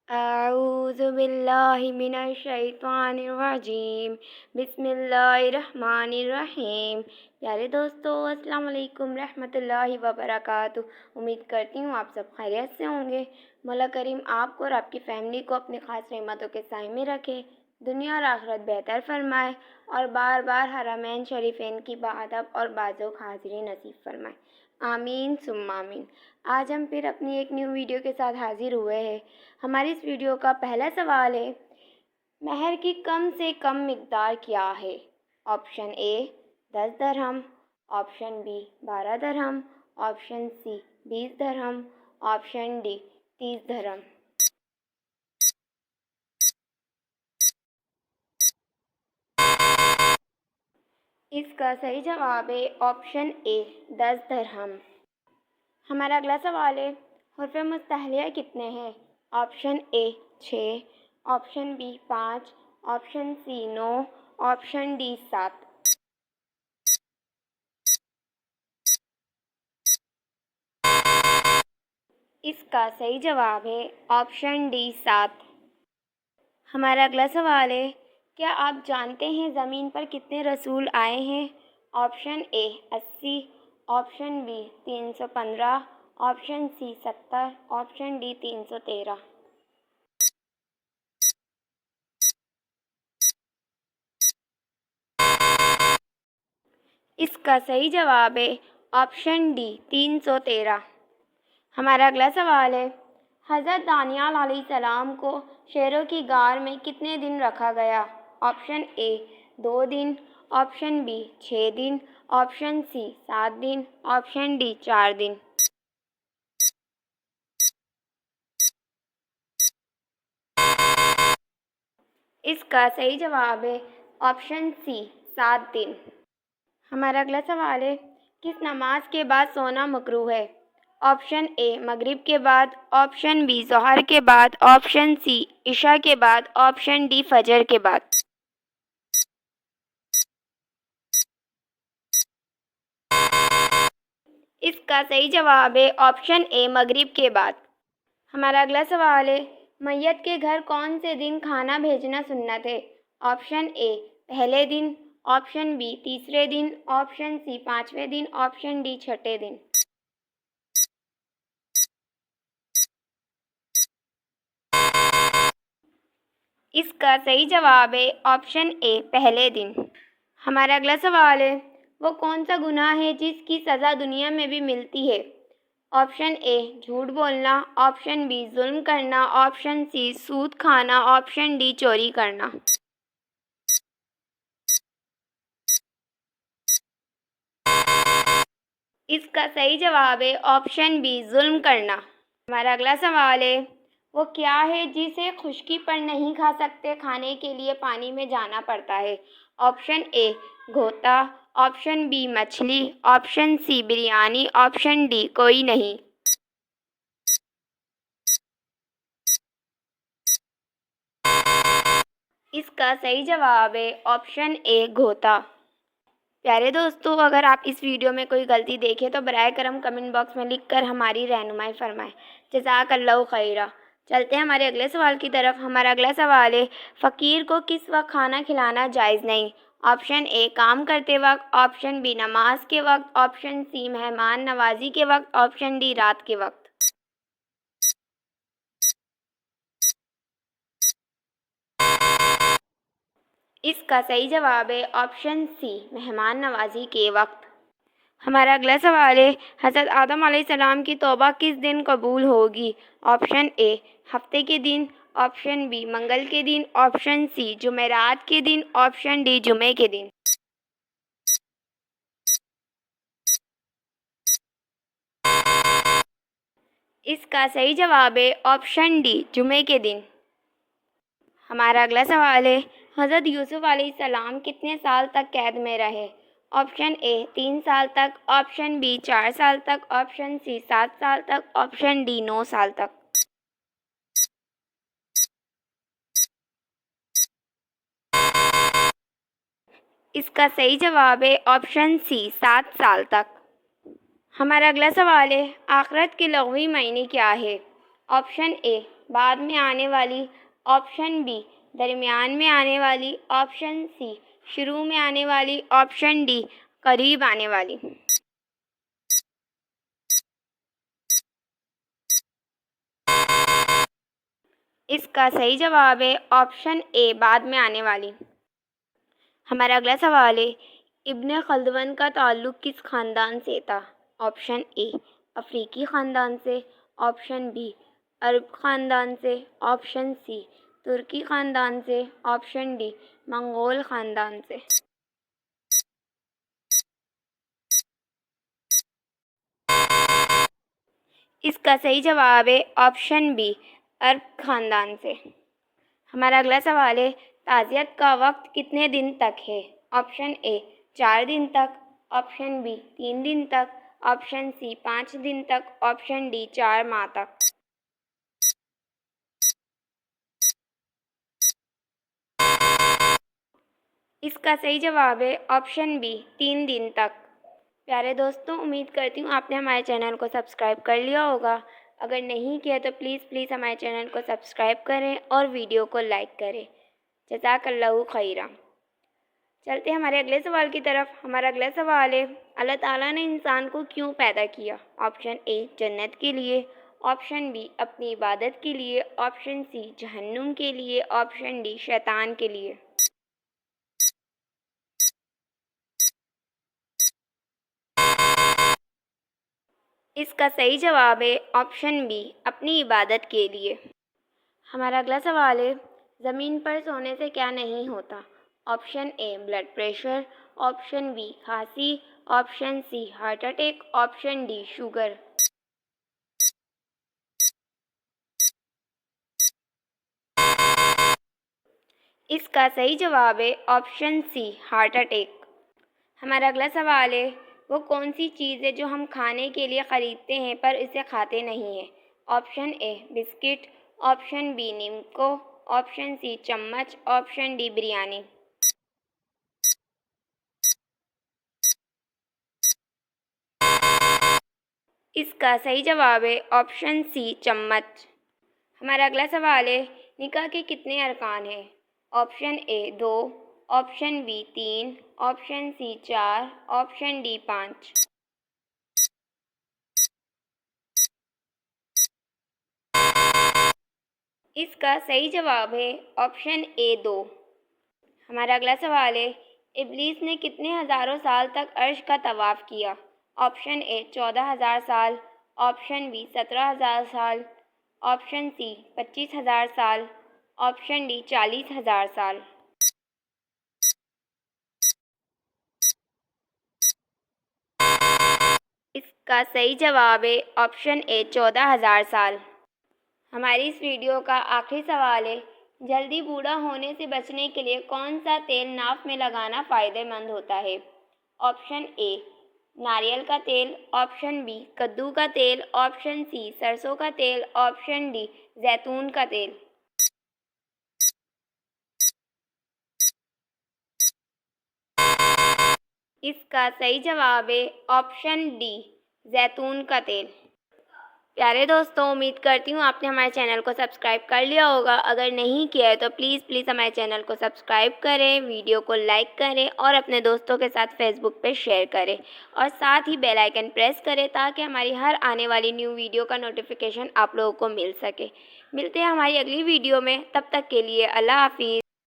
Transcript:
اعوذ باللہ من الشیطان الرجیم بسم اللہ الرحمن الرحیم۔ پیارے دوستو، السلام علیکم رحمۃ اللہ وبرکاتہ۔ امید کرتی ہوں آپ سب خیریت سے ہوں گے۔ مولا کریم آپ کو اور آپ کی فیملی کو اپنی خاص رحمتوں کے سائے میں رکھے، دنیا اور آخرت بہتر فرمائے، اور بار بار حرمین شریفین کی باادب اور باذوق حاضری نصیب فرمائے، آمین ثم آمین۔ آج ہم پھر اپنی ایک نیو ویڈیو کے ساتھ حاضر ہوئے ہیں۔ ہماری اس ویڈیو کا پہلا سوال ہے، مہر کی کم سے کم مقدار کیا ہے؟ آپشن اے 10 درہم، آپشن بی 12 درہم، آپشن سی 20 درہم، آپشن ڈی 30 درہم۔ اس کا صحیح جواب ہے آپشن اے 10 درہم۔ ہمارا اگلا سوال ہے، حروف مستحلیہ کتنے ہیں؟ Option A 6، option B 5، option C 9، option D 7۔ اس کا صحیح جواب ہے آپشن ڈی 7۔ ہمارا اگلا سوال ہے، کیا آپ جانتے ہیں زمین پر کتنے رسول آئے ہیں؟ Option A 80، option B 315، option C 70، option D 313۔ اس کا صحیح جواب ہے آپشن ڈی 313۔ ہمارا اگلا سوال ہے، حضرت دانیال علیہ السلام کو شیروں کی غار میں کتنے دن رکھا گیا؟ Option A 2 then, option B 6 then, option C 7 then, option D 4 دن۔ اس کا صحیح جواب ہے آپشن سی 7 دن۔ ہمارا اگلا سوال ہے، کس نماز کے بعد سونا مکروہ ہے؟ آپشن اے مغرب کے بعد، آپشن بی ظہر کے بعد، آپشن سی عشاء کے بعد، آپشن ڈی فجر کے بعد۔ اس کا صحیح جواب ہے آپشن اے مغرب کے بعد۔ ہمارا اگلا سوال ہے، میت کے گھر کون سے دن کھانا بھیجنا سنت ہے؟ آپشن اے پہلے دن، آپشن بی تیسرے دن، آپشن سی 5ویں دن، آپشن ڈی 6ٹھے دن۔ اس کا صحیح جواب ہے آپشن اے پہلے دن۔ ہمارا اگلا سوال ہے، وہ کون سا گناہ ہے جس کی سزا دنیا میں بھی ملتی ہے؟ آپشن اے جھوٹ بولنا، آپشن بی ظلم کرنا، آپشن سی سود کھانا، آپشن ڈی چوری کرنا۔ اس کا صحیح جواب ہے آپشن بی ظلم کرنا۔ ہمارا اگلا سوال ہے، وہ کیا ہے جسے خشکی پر نہیں کھا سکتے، کھانے کے لیے پانی میں جانا پڑتا ہے؟ آپشن اے گھوتا، آپشن بی مچھلی، option C biryani, option D کوئی نہیں۔ اس کا صحیح جواب ہے آپشن اے گھوتا۔ پیارے دوستو، اگر آپ اس ویڈیو میں کوئی غلطی دیکھیں تو برائے کرم کمنٹ باکس میں لکھ کر ہماری رہنمائی فرمائیں۔ جزاک اللہ خیرہ۔ چلتے ہیں ہمارے اگلے سوال کی طرف۔ ہمارا اگلا سوال ہے، فقیر کو کس وقت کھانا کھلانا جائز نہیں؟ آپشن اے کام کرتے وقت، آپشن بی نماز کے وقت، آپشن سی مہمان نوازی کے وقت، آپشن ڈی رات کے وقت۔ اس کا صحیح جواب ہے آپشن سی مہمان نوازی کے وقت۔ ہمارا اگلا سوال ہے، حضرت آدم علیہ السلام کی توبہ کس دن قبول ہوگی؟ آپشن اے ہفتے کے دن، آپشن بی منگل کے دن، آپشن سی جمعرات کے دن، آپشن ڈی جمعے کے دن۔ اس کا صحیح جواب ہے آپشن ڈی جمعے کے دن۔ ہمارا اگلا سوال ہے، حضرت یوسف علیہ السلام کتنے سال تک قید میں رہے؟ آپشن اے 3 سال تک، آپشن بی 4 سال تک، آپشن سی 7 سال تک، آپشن ڈی 9 سال تک۔ اس کا صحیح جواب ہے آپشن سی 7 سال تک۔ ہمارا اگلا سوال ہے، آخرت کے لغوی معنی کیا ہے؟ آپشن اے بعد میں آنے والی آپشن بی، درمیان میں آنے والی آپشن سی، شروع میں آنے والی آپشن ڈی، قریب آنے والی۔ اس کا صحیح جواب ہے آپشن اے، بعد میں آنے والی۔ ہمارا اگلا سوال ہے، ابن خلدون کا تعلق کس خاندان سے تھا؟ آپشن اے، افریقی خاندان سے، آپشن بی، عرب خاندان سے، آپشن سی، ترکی خاندان سے، آپشن ڈی، منگول خاندان سے۔ اس کا صحیح جواب ہے آپشن بی، عرب خاندان سے۔ ہمارا اگلا سوال ہے، تعزیت کا وقت کتنے دن تک ہے؟ آپشن اے، 4 دن تک، آپشن بی، 3 دن تک، آپشن سی، 5 دن تک، آپشن ڈی، 4 ماہ تک۔ اس کا صحیح جواب ہے آپشن بی، 3 دن تک۔ پیارے دوستوں، امید کرتی ہوں آپ نے ہمارے چینل کو سبسکرائب کر لیا ہوگا۔ اگر نہیں کیا تو پلیز ہمارے چینل کو سبسکرائب کریں اور ویڈیو کو لائک کریں۔ جزاک اللہ خیرا۔ چلتے ہیں ہمارے اگلے سوال کی طرف۔ ہمارا اگلا سوال ہے، اللہ تعالیٰ نے انسان کو کیوں پیدا کیا؟ آپشن اے، جنت کے لیے، آپشن بی، اپنی عبادت کے لیے، آپشن سی، جہنم کے لیے، آپشن ڈی، شیطان کے لیے۔ اس کا صحیح جواب ہے آپشن بی، اپنی عبادت کے لیے۔ ہمارا اگلا سوال ہے، زمین پر سونے سے کیا نہیں ہوتا؟ Option A, blood pressure, option B, کھانسی، option C, heart attack, option D, sugar. اس کا صحیح جواب ہے آپشن سی، ہارٹ اٹیک۔ ہمارا اگلا سوال ہے، وہ کون سی چیز ہے جو ہم کھانے کے لیے خریدتے ہیں پر اسے کھاتے نہیں ہیں؟ Option A, biscuit, option B, نیمکو، آپشن سی، چمچ، آپشن ڈی، بریانی۔ اس کا صحیح جواب ہے آپشن سی، چمچ۔ ہمارا اگلا سوال ہے، نکاح کے کتنے ارکان ہیں؟ Option A, 2، option B, 3، option C, 4، option D, 5۔ اس کا صحیح جواب ہے آپشن اے، 2۔ ہمارا اگلا سوال ہے، ابلیس نے کتنے ہزاروں سال تک عرش کا طواف کیا؟ آپشن اے، 14,000 سال، آپشن بی، 17,000 سال، آپشن سی، 25,000 سال، آپشن ڈی، 40,000 سال۔ اس کا صحیح جواب ہے آپشن اے، 14,000 سال۔ ہماری اس ویڈیو کا آخری سوال ہے، جلدی بوڑھا ہونے سے بچنے کے لیے کون سا تیل ناف میں لگانا فائدہ مند ہوتا ہے؟ آپشن اے، ناریل کا تیل، آپشن بی، کدو کا تیل، آپشن سی، سرسوں کا تیل، آپشن ڈی، زیتون کا تیل۔ اس کا صحیح جواب ہے آپشن ڈی، زیتون کا تیل۔ پیارے دوستوں، امید کرتی ہوں آپ نے ہمارے چینل کو سبسکرائب کر لیا ہوگا۔ اگر نہیں کیا ہے تو پلیز ہمارے چینل کو سبسکرائب کریں، ویڈیو کو لائک کریں اور اپنے دوستوں کے ساتھ فیس بک پہ شیئر کریں، اور ساتھ ہی بیل آئیکن پریس کریں تاکہ ہماری ہر آنے والی نیو ویڈیو کا نوٹیفیکیشن آپ لوگوں کو مل سکے۔ ملتے ہیں ہماری اگلی ویڈیو میں، تب تک کے لیے اللہ حافظ۔